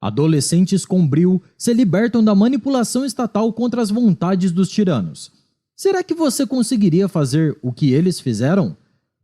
Adolescentes com brio se libertam da manipulação estatal contra as vontades dos tiranos. Será que você conseguiria fazer o que eles fizeram?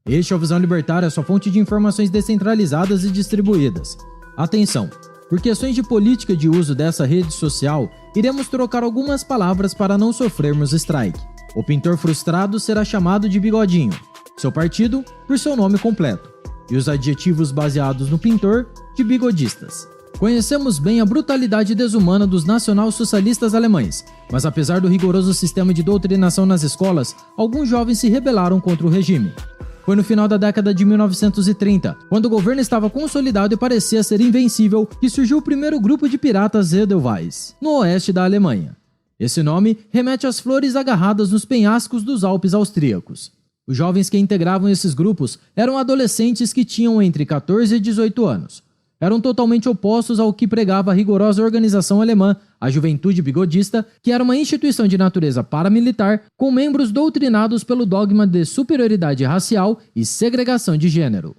Este é o Visão Libertária, sua fonte de informações descentralizadas e distribuídas. Atenção! Por questões de política de uso dessa rede social, iremos trocar algumas palavras para não sofrermos strike. O pintor frustrado será chamado de Bigodinho, seu partido por seu nome completo, e os adjetivos baseados no pintor de bigodistas. Conhecemos bem a brutalidade desumana dos nacional-socialistas alemães, mas apesar do rigoroso sistema de doutrinação nas escolas, alguns jovens se rebelaram contra o regime. Foi no final da década de 1930, quando o governo estava consolidado e parecia ser invencível, que surgiu o primeiro grupo de piratas Edelweiss, no oeste da Alemanha. Esse nome remete às flores agarradas nos penhascos dos Alpes austríacos. Os jovens que integravam esses grupos eram adolescentes que tinham entre 14 e 18 anos. Eram totalmente opostos ao que pregava a rigorosa organização alemã, a Juventude Bigodista, que era uma instituição de natureza paramilitar com membros doutrinados pelo dogma de superioridade racial e segregação de gênero.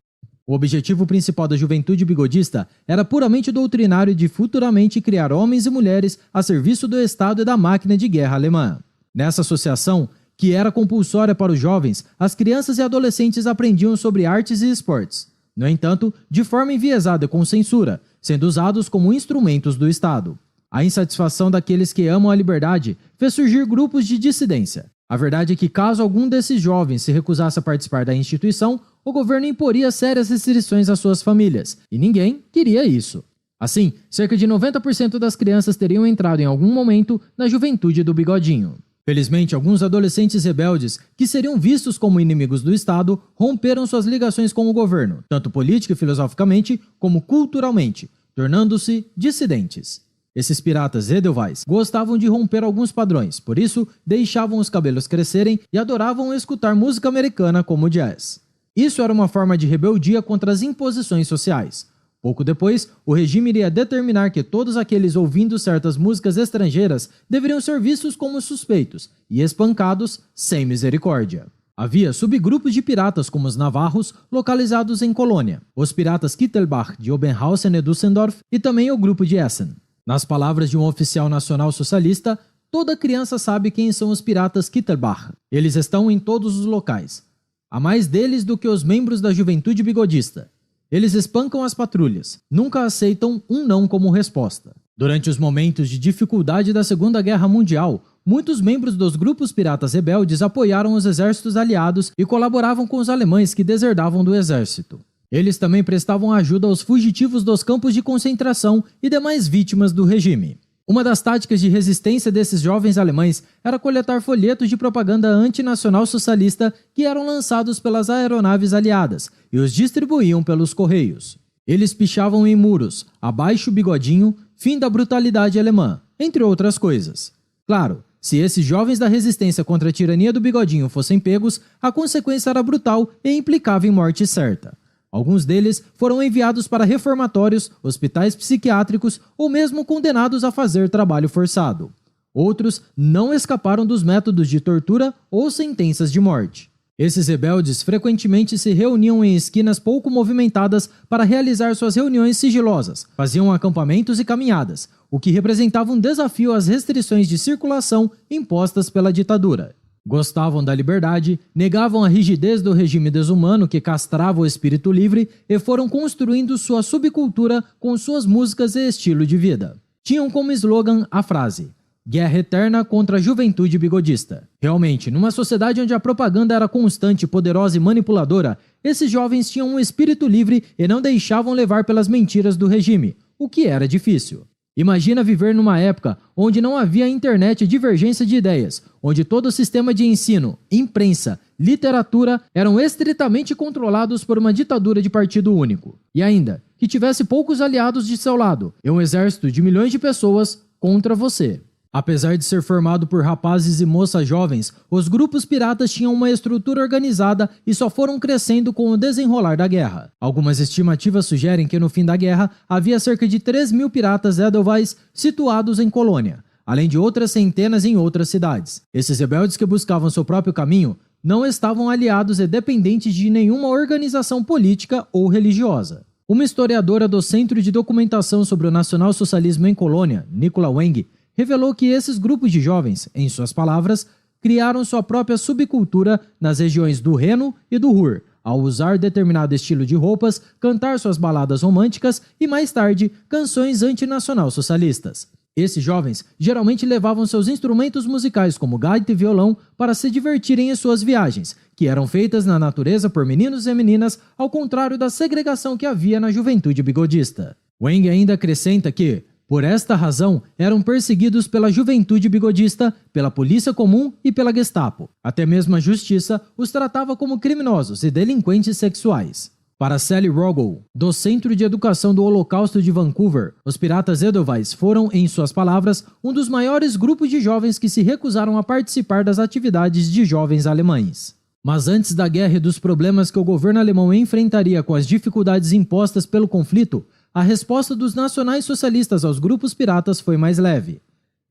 O objetivo principal da Juventude Bigodista era puramente doutrinário de futuramente criar homens e mulheres a serviço do Estado e da máquina de guerra alemã. Nessa associação, que era compulsória para os jovens, as crianças e adolescentes aprendiam sobre artes e esportes. No entanto, de forma enviesada e com censura, sendo usados como instrumentos do Estado. A insatisfação daqueles que amam a liberdade fez surgir grupos de dissidência. A verdade é que caso algum desses jovens se recusasse a participar da instituição, o governo imporia sérias restrições às suas famílias, e ninguém queria isso. Assim, cerca de 90% das crianças teriam entrado em algum momento na juventude do Bigodinho. Felizmente, alguns adolescentes rebeldes, que seriam vistos como inimigos do Estado, romperam suas ligações com o governo, tanto política e filosoficamente, como culturalmente, tornando-se dissidentes. Esses piratas Edelweiss gostavam de romper alguns padrões, por isso deixavam os cabelos crescerem e adoravam escutar música americana como jazz. Isso era uma forma de rebeldia contra as imposições sociais. Pouco depois, o regime iria determinar que todos aqueles ouvindo certas músicas estrangeiras deveriam ser vistos como suspeitos e espancados sem misericórdia. Havia subgrupos de piratas como os navarros, localizados em Colônia, os piratas Kittelbach de Oberhausen e Düsseldorf e também o grupo de Essen. Nas palavras de um oficial nacional socialista, toda criança sabe quem são os piratas Kittelbach. Eles estão em todos os locais. Há mais deles do que os membros da Juventude Bigodista. Eles espancam as patrulhas, nunca aceitam um não como resposta. Durante os momentos de dificuldade da Segunda Guerra Mundial, muitos membros dos grupos piratas rebeldes apoiaram os exércitos aliados e colaboravam com os alemães que deserdavam do exército. Eles também prestavam ajuda aos fugitivos dos campos de concentração e demais vítimas do regime. Uma das táticas de resistência desses jovens alemães era coletar folhetos de propaganda antinacional socialista que eram lançados pelas aeronaves aliadas e os distribuíam pelos correios. Eles pichavam em muros, abaixo o Bigodinho, fim da brutalidade alemã, entre outras coisas. Claro, se esses jovens da resistência contra a tirania do Bigodinho fossem pegos, a consequência era brutal e implicava em morte certa. Alguns deles foram enviados para reformatórios, hospitais psiquiátricos ou mesmo condenados a fazer trabalho forçado. Outros não escaparam dos métodos de tortura ou sentenças de morte. Esses rebeldes frequentemente se reuniam em esquinas pouco movimentadas para realizar suas reuniões sigilosas, faziam acampamentos e caminhadas, o que representava um desafio às restrições de circulação impostas pela ditadura. Gostavam da liberdade, negavam a rigidez do regime desumano que castrava o espírito livre e foram construindo sua subcultura com suas músicas e estilo de vida. Tinham como slogan a frase: Guerra eterna contra a juventude bigodista. Realmente, numa sociedade onde a propaganda era constante, poderosa e manipuladora, esses jovens tinham um espírito livre e não deixavam levar pelas mentiras do regime, o que era difícil. Imagina viver numa época onde não havia internet e divergência de ideias, onde todo o sistema de ensino, imprensa, literatura eram estritamente controlados por uma ditadura de partido único. E ainda, que tivesse poucos aliados de seu lado e um exército de milhões de pessoas contra você. Apesar de ser formado por rapazes e moças jovens, os grupos piratas tinham uma estrutura organizada e só foram crescendo com o desenrolar da guerra. Algumas estimativas sugerem que no fim da guerra havia cerca de 3.000 piratas Edelweiss situados em Colônia, além de outras centenas em outras cidades. Esses rebeldes que buscavam seu próprio caminho não estavam aliados e dependentes de nenhuma organização política ou religiosa. Uma historiadora do Centro de Documentação sobre o Nacionalsocialismo em Colônia, Nicola Weng, revelou que esses grupos de jovens, em suas palavras, criaram sua própria subcultura nas regiões do Reno e do Ruhr, ao usar determinado estilo de roupas, cantar suas baladas românticas e, mais tarde, canções antinacional-socialistas. Esses jovens geralmente levavam seus instrumentos musicais como gaita e violão para se divertirem em suas viagens, que eram feitas na natureza por meninos e meninas, ao contrário da segregação que havia na juventude bigodista. Weng ainda acrescenta que, por esta razão, eram perseguidos pela juventude bigodista, pela polícia comum e pela Gestapo. Até mesmo a justiça os tratava como criminosos e delinquentes sexuais. Para Sally Rogel, do Centro de Educação do Holocausto de Vancouver, os piratas Edelweiss foram, em suas palavras, um dos maiores grupos de jovens que se recusaram a participar das atividades de jovens alemães. Mas antes da guerra e dos problemas que o governo alemão enfrentaria com as dificuldades impostas pelo conflito, a resposta dos nacionais socialistas aos grupos piratas foi mais leve.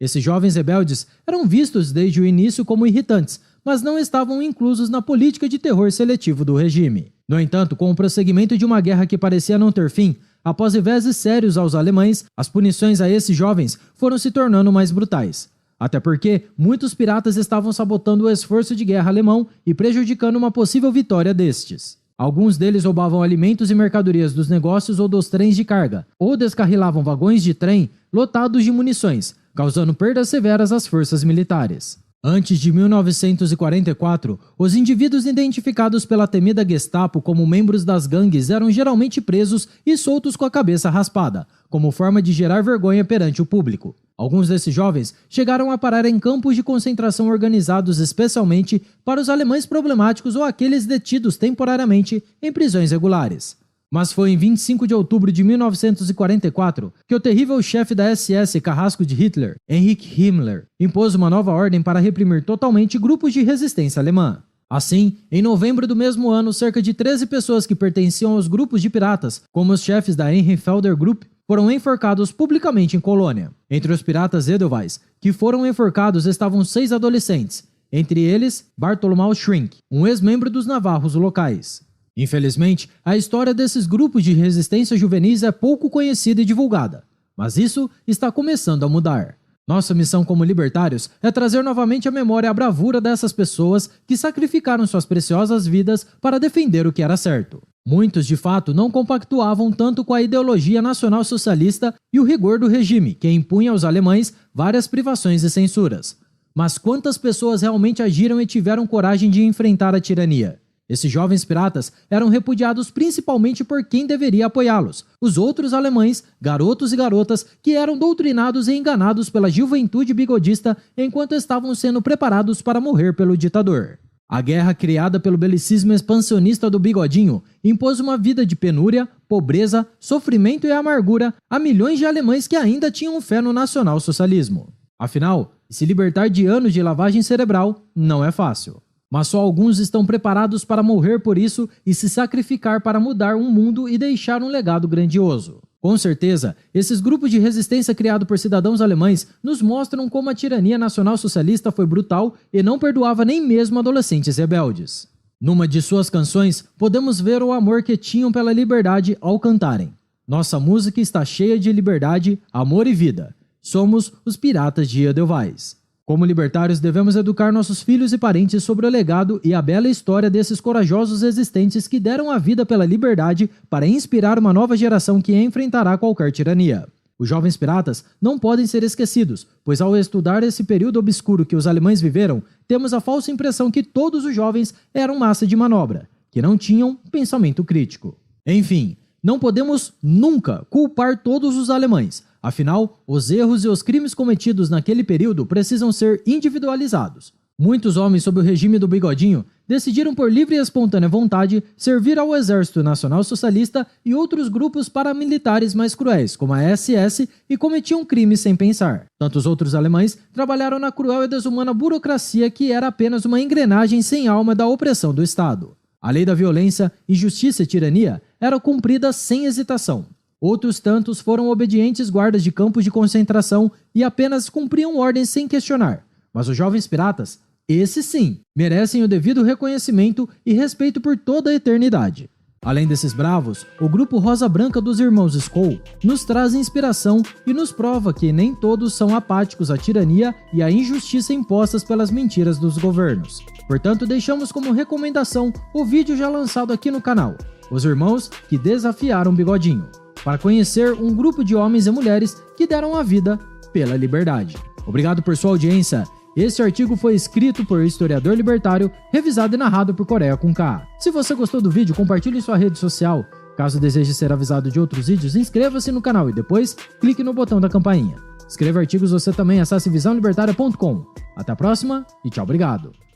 Esses jovens rebeldes eram vistos desde o início como irritantes, mas não estavam inclusos na política de terror seletivo do regime. No entanto, com o prosseguimento de uma guerra que parecia não ter fim, após reveses sérios aos alemães, as punições a esses jovens foram se tornando mais brutais. Até porque muitos piratas estavam sabotando o esforço de guerra alemão e prejudicando uma possível vitória destes. Alguns deles roubavam alimentos e mercadorias dos negócios ou dos trens de carga, ou descarrilavam vagões de trem lotados de munições, causando perdas severas às forças militares. Antes de 1944, os indivíduos identificados pela temida Gestapo como membros das gangues eram geralmente presos e soltos com a cabeça raspada, como forma de gerar vergonha perante o público. Alguns desses jovens chegaram a parar em campos de concentração organizados especialmente para os alemães problemáticos ou aqueles detidos temporariamente em prisões regulares. Mas foi em 25 de outubro de 1944 que o terrível chefe da SS carrasco de Hitler, Heinrich Himmler, impôs uma nova ordem para reprimir totalmente grupos de resistência alemã. Assim, em novembro do mesmo ano, cerca de 13 pessoas que pertenciam aos grupos de piratas, como os chefes da Ehrenfelder Group, foram enforcados publicamente em Colônia. Entre os piratas Edelweiss que foram enforcados estavam 6 adolescentes, entre eles Bartholomew Schrink, um ex-membro dos navarros locais. Infelizmente, a história desses grupos de resistência juvenis é pouco conhecida e divulgada, mas isso está começando a mudar. Nossa missão como libertários é trazer novamente à memória a bravura dessas pessoas que sacrificaram suas preciosas vidas para defender o que era certo. Muitos, de fato, não compactuavam tanto com a ideologia nacional-socialista e o rigor do regime, que impunha aos alemães várias privações e censuras. Mas quantas pessoas realmente agiram e tiveram coragem de enfrentar a tirania? Esses jovens piratas eram repudiados principalmente por quem deveria apoiá-los, os outros alemães, garotos e garotas que eram doutrinados e enganados pela juventude bigodista enquanto estavam sendo preparados para morrer pelo ditador. A guerra criada pelo belicismo expansionista do bigodinho impôs uma vida de penúria, pobreza, sofrimento e amargura a milhões de alemães que ainda tinham fé no nacional-socialismo. Afinal, se libertar de anos de lavagem cerebral não é fácil. Mas só alguns estão preparados para morrer por isso e se sacrificar para mudar um mundo e deixar um legado grandioso. Com certeza, esses grupos de resistência criados por cidadãos alemães nos mostram como a tirania nacional-socialista foi brutal e não perdoava nem mesmo adolescentes rebeldes. Numa de suas canções, podemos ver o amor que tinham pela liberdade ao cantarem: "Nossa música está cheia de liberdade, amor e vida. Somos os piratas de Edelweiss." Como libertários, devemos educar nossos filhos e parentes sobre o legado e a bela história desses corajosos resistentes que deram a vida pela liberdade para inspirar uma nova geração que enfrentará qualquer tirania. Os jovens piratas não podem ser esquecidos, pois ao estudar esse período obscuro que os alemães viveram, temos a falsa impressão que todos os jovens eram massa de manobra, que não tinham pensamento crítico. Enfim, não podemos nunca culpar todos os alemães. Afinal, os erros e os crimes cometidos naquele período precisam ser individualizados. Muitos homens sob o regime do bigodinho decidiram por livre e espontânea vontade servir ao Exército Nacional Socialista e outros grupos paramilitares mais cruéis, como a SS, e cometiam crimes sem pensar. Tantos outros alemães trabalharam na cruel e desumana burocracia que era apenas uma engrenagem sem alma da opressão do Estado. A lei da violência, injustiça e tirania era cumprida sem hesitação. Outros tantos foram obedientes guardas de campos de concentração e apenas cumpriam ordens sem questionar. Mas os jovens piratas, esses sim, merecem o devido reconhecimento e respeito por toda a eternidade. Além desses bravos, o grupo Rosa Branca dos irmãos Skoll nos traz inspiração e nos prova que nem todos são apáticos à tirania e à injustiça impostas pelas mentiras dos governos. Portanto, deixamos como recomendação o vídeo já lançado aqui no canal, Os Irmãos que Desafiaram Bigodinho, para conhecer um grupo de homens e mulheres que deram a vida pela liberdade. Obrigado por sua audiência. Este artigo foi escrito por historiador libertário, revisado e narrado por Coreia com K. Se você gostou do vídeo, compartilhe em sua rede social. Caso deseje ser avisado de outros vídeos, inscreva-se no canal e depois clique no botão da campainha. Escreva artigos você também, acesse visãolibertaria.com. Até a próxima e tchau, obrigado.